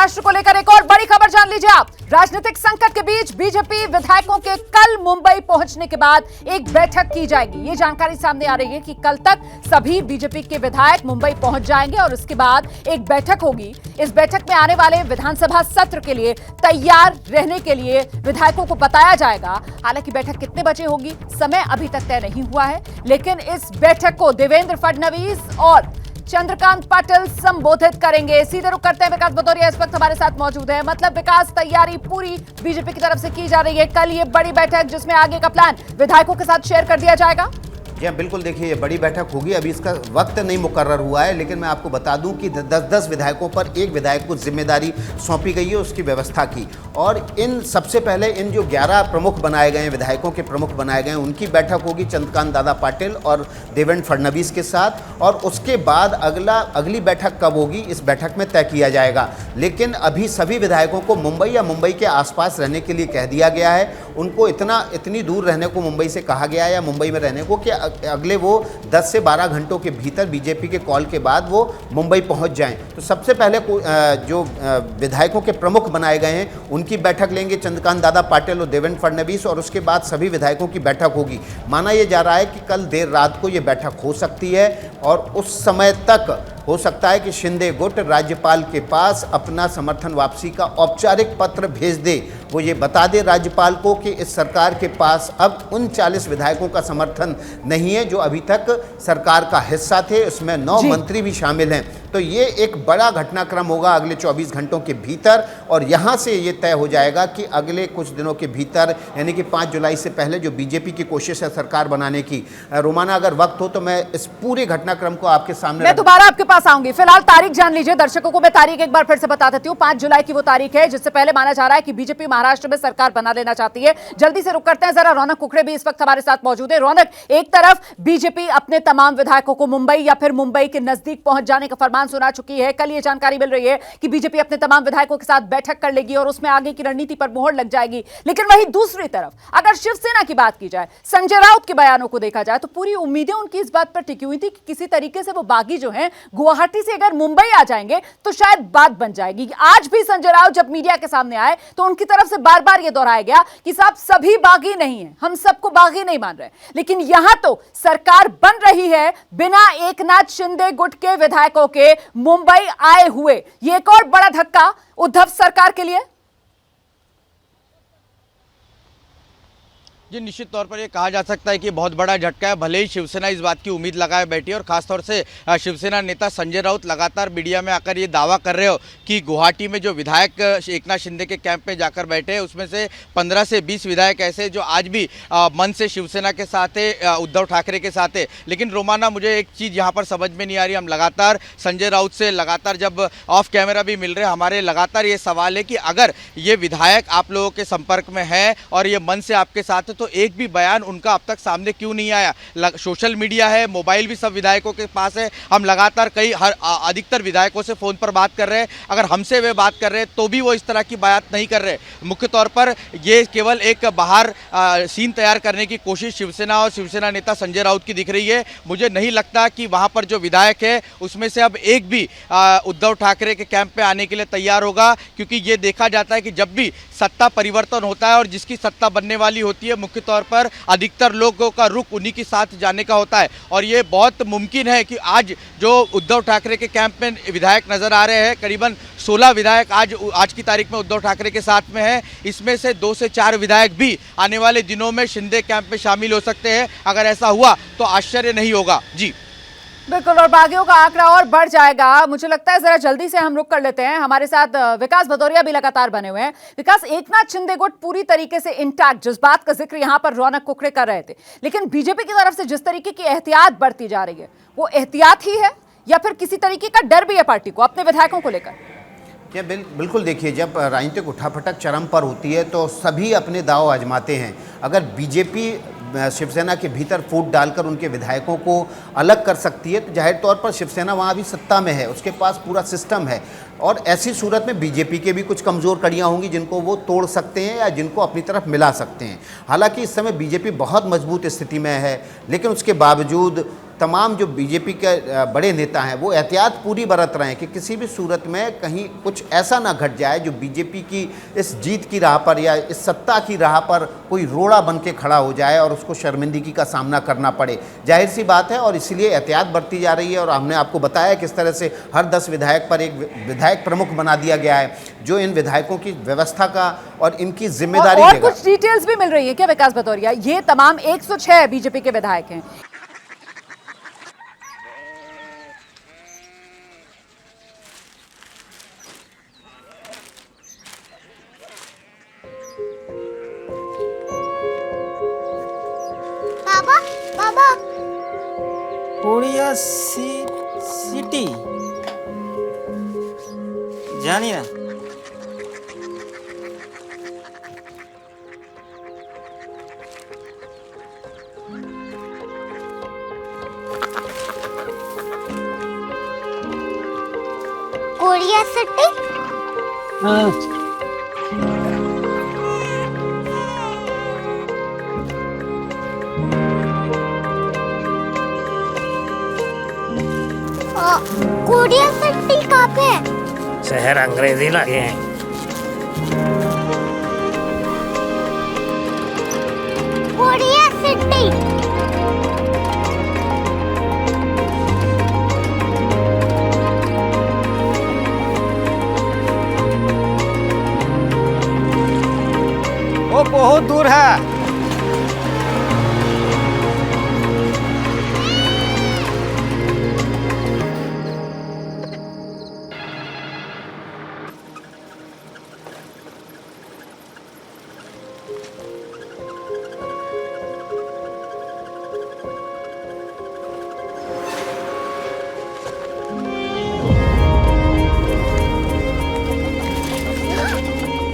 महाराष्ट्र को लेकर एक और बड़ी खबर जान लीजिए आप। राजनीतिक संकट के बीच बीजेपी विधायकों के कल मुंबई पहुंचने के बाद एक बैठक की जाएगी। ये जानकारी सामने आ रही है कि कल तक सभी बीजेपी के विधायक मुंबई पहुंच जाएंगे और उसके बाद एक बैठक होगी। इस बैठक में आने वाले विधानसभा सत्र के लिए तैयार रहने के लिए विधायकों को बताया जाएगा। हालांकि बैठक कितने बजे होगी, समय अभी तक तय नहीं हुआ है, लेकिन इस बैठक को देवेंद्र फडणवीस और चंद्रकांत पाटिल संबोधित करेंगे। सीधे रुख करते हैं, विकास भदौरिया इस वक्त हमारे साथ मौजूद है। मतलब विकास, तैयारी पूरी बीजेपी की तरफ से की जा रही है। कल ये बड़ी बैठक जिसमें आगे का प्लान विधायकों के साथ शेयर कर दिया जाएगा। जी हाँ, बिल्कुल। देखिए, ये बड़ी बैठक होगी। अभी इसका वक्त नहीं मुकर्रर हुआ है, लेकिन मैं आपको बता दूं कि 10-10 विधायकों पर एक विधायक को जिम्मेदारी सौंपी गई है उसकी व्यवस्था की। और इन सबसे पहले इन जो 11 प्रमुख बनाए गए हैं, विधायकों के प्रमुख बनाए गए हैं, उनकी बैठक होगी चंद्रकांत दादा पाटिल और देवेंद्र फडणवीस के साथ। और उसके बाद अगली बैठक कब होगी, इस बैठक में तय किया जाएगा। लेकिन अभी सभी विधायकों को मुंबई या मुंबई के आसपास रहने के लिए कह दिया गया है। उनको इतनी दूर रहने को मुंबई से कहा गया है, या मुंबई में रहने को, कि अगले वो 10 से 12 घंटों के भीतर बीजेपी के कॉल के बाद वो मुंबई पहुंच जाएं। तो सबसे पहले जो विधायकों के प्रमुख बनाए गए हैं उनकी बैठक लेंगे चंद्रकांत दादा पाटिल और देवेंद्र फडणवीस, और उसके बाद सभी विधायकों की बैठक होगी। माना यह जा रहा है कि कल देर रात को ये बैठक हो सकती है, और उस समय तक हो सकता है कि शिंदे गुट राज्यपाल के पास अपना समर्थन वापसी का औपचारिक पत्र भेज दे। वो ये बता दे राज्यपाल को कि इस सरकार के पास अब उन 40 विधायकों का समर्थन नहीं है जो अभी तक सरकार का हिस्सा थे, उसमें 9 मंत्री भी शामिल हैं। तो ये एक बड़ा घटनाक्रम होगा अगले 24 घंटों के भीतर, और यहाँ से ये तय हो जाएगा कि अगले कुछ दिनों के भीतर, यानी कि 5 जुलाई से पहले जो बीजेपी की कोशिश है सरकार बनाने की, रोमाना अगर वक्त हो तो मैं इस पूरे घटनाक्रम को आपके सामने मैं दोबारा आपके पास आऊंगी। फिलहाल तारीख जान लीजिए दर्शकों को। मैं तारीख एक बार फिर से बता देती हूँ। 5 जुलाई की वो तारीख है जिससे पहले माना जा रहा है कि बीजेपी महाराष्ट्र में सरकार बना लेना चाहती है। जल्दी से रुक करते हैं, जरा रौनक कुकड़े भी इस वक्त हमारे साथ मौजूद है। रौनक, एक तरफ बीजेपी अपने तमाम विधायकों को मुंबई या फिर मुंबई के नजदीक पहुंच जाने का फरमान सुना चुकी है। कल ये जानकारी मिल रही है कि बीजेपी अपने तमाम विधायकों के साथ बैठक कर लेगी और उसमें आगे की रणनीति पर मोहर लग जाएगी। लेकिन वहीं दूसरी तरफ अगर शिवसेना की बात की जाए, संजय राउत के बयानों को देखा जाए, तो पूरी उम्मीदें उनकी इस बात पर टिकी हुई थी कि किसी तरीके से वो बागी जो हैं गुवाहाटी से अगर मुंबई आ जाएंगे तो शायद बात बन जाएगी। आज भी संजय राउत जब मीडिया के सामने आए तो उनकी तरफ से बार बार यह दोहराया गया कि साहब सभी बागी नहीं है, हम सबको बागी नहीं मान रहे। लेकिन यहां तो सरकार बन रही है बिना एकनाथ शिंदे गुट के विधायकों के मुंबई आए हुए। यह एक और बड़ा धक्का उद्धव सरकार के लिए। जी, निश्चित तौर पर ये कहा जा सकता है कि बहुत बड़ा झटका है। भले ही शिवसेना इस बात की उम्मीद लगाए बैठी है, और खासतौर से शिवसेना नेता संजय राउत लगातार मीडिया में आकर ये दावा कर रहे हो कि गुवाहाटी में जो विधायक एकनाथ शिंदे के कैंप में जाकर बैठे हैं उसमें से 15 से 20 विधायक ऐसे जो आज भी मन से शिवसेना के साथ है, उद्धव ठाकरे के साथ है। लेकिन रोमाना, मुझे एक चीज़ यहाँ पर समझ में नहीं आ रही। हम लगातार संजय राउत से लगातार जब ऑफ कैमरा भी मिल रहे हैं, हमारे लगातार ये सवाल है कि अगर ये विधायक आप लोगों के संपर्क में है और ये मन से आपके साथ है, तो एक भी बयान उनका अब तक सामने क्यों नहीं आया? सोशल मीडिया है, मोबाइल भी सब विधायकों के पास है। हम लगातार अधिकतर विधायकों से फ़ोन पर बात कर रहे हैं। अगर हमसे वे बात कर रहे हैं तो भी वो इस तरह की बात नहीं कर रहे। मुख्य तौर पर ये केवल एक बाहर सीन तैयार करने की कोशिश शिवसेना और शिवसेना नेता संजय राउत की दिख रही है। मुझे नहीं लगता कि वहाँ पर जो विधायक है उसमें से अब एक भी उद्धव ठाकरे के कैंप पे आने के लिए तैयार होगा, क्योंकि ये देखा जाता है कि जब भी सत्ता परिवर्तन होता है और जिसकी सत्ता बनने वाली होती है, मुख्य तौर पर अधिकतर लोगों का रुख उन्हीं के साथ जाने का होता है। और ये बहुत मुमकिन है कि आज जो उद्धव ठाकरे के कैंप में विधायक नजर आ रहे हैं, करीबन 16 विधायक आज की तारीख में उद्धव ठाकरे के साथ में है। इसमें से 2 से 4 विधायक भी आने वाले दिनों में शिंदे कैंप में शामिल हो सकते हैं। अगर ऐसा हुआ तो आश्चर्य नहीं होगा। जी बिल्कुल, और बागियों का आंकड़ा और बढ़ जाएगा। मुझे लगता है जरा जल्दी से हम रुक कर लेते हैं। हमारे साथ विकास भदौरिया भी लगातार बने हुए हैं। विकास, एकनाथ शिंदे गुट पूरी तरीके से इंटैक्ट, जिस बात का जिक्र यहां पर रौनक कुकड़े कर रहे थे, लेकिन बीजेपी की तरफ से जिस तरीके की एहतियात बढ़ती जा रही है, वो एहतियात ही है या फिर किसी तरीके का डर भी है पार्टी को अपने विधायकों को लेकर? क्या बिल्कुल। देखिए, जब राजनीतिक उठापटक चरम पर होती है तो सभी अपने दांव आजमाते हैं। अगर बीजेपी शिवसेना के भीतर फूट डालकर उनके विधायकों को अलग कर सकती है तो जाहिर तौर पर शिवसेना वहाँ भी सत्ता में है, उसके पास पूरा सिस्टम है। और ऐसी सूरत में बीजेपी के भी कुछ कमज़ोर कड़ियाँ होंगी जिनको वो तोड़ सकते हैं या जिनको अपनी तरफ मिला सकते हैं। हालांकि इस समय बीजेपी बहुत मजबूत स्थिति में है, लेकिन उसके बावजूद तमाम जो बीजेपी के बड़े नेता हैं वो एहतियात पूरी बरत रहे हैं कि किसी भी सूरत में कहीं कुछ ऐसा ना घट जाए जो बीजेपी की इस जीत की राह पर या इस सत्ता की राह पर कोई रोड़ा बन के खड़ा हो जाए और उसको शर्मिंदगी का सामना करना पड़े। जाहिर सी बात है, और इसीलिए एहतियात बरती जा रही है। और हमने आपको बताया किस तरह से हर 10 विधायक पर एक विधायक प्रमुख बना दिया गया है जो इन विधायकों की व्यवस्था का और इनकी जिम्मेदारी और लेगा। कुछ डिटेल्स भी मिल रही है क्या विकास भदौरिया? ये तमाम 106 बीजेपी के विधायक हैं। बाबा बाबा कोरिया सिटी जानी ना। कोरिया सिटी कोरिया सिटी कहाँ पे है? शहर अंग्रेजी लगे हैं। कोरिया सिटी वो बहुत दूर है।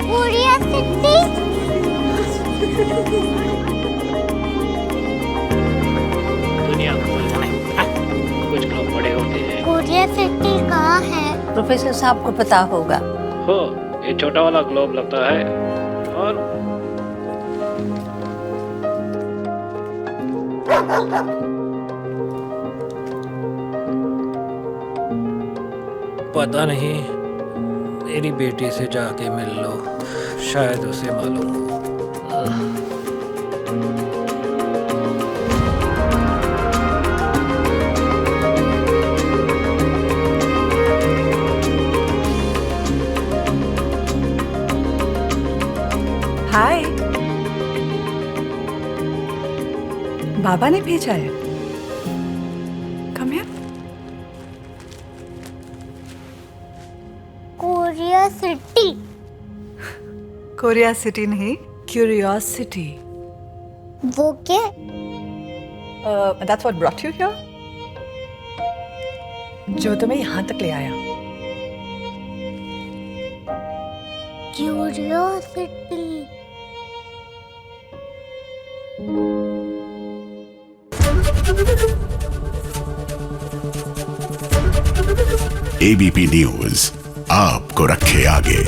कोरिया सिटी दुनिया को नहीं, कुछ लोग बड़े होते हैं। कोरिया सिटी कहाँ है? प्रोफेसर साहब को पता होगा। हो, ये छोटा वाला ग्लोब लगता है और पता नहीं, मेरी बेटी से जाके मिल लो, शायद उसे मालूम हो। हाय, बाबा ने भेजा है। Come here. Korea city Korea city नहीं, क्यूरियोसिटी। वो क्या? That's what brought you here. जो तुम्हें यहाँ तक ले आया। क्यूरियोसिटी एबीपी न्यूज आपको रखे आगे।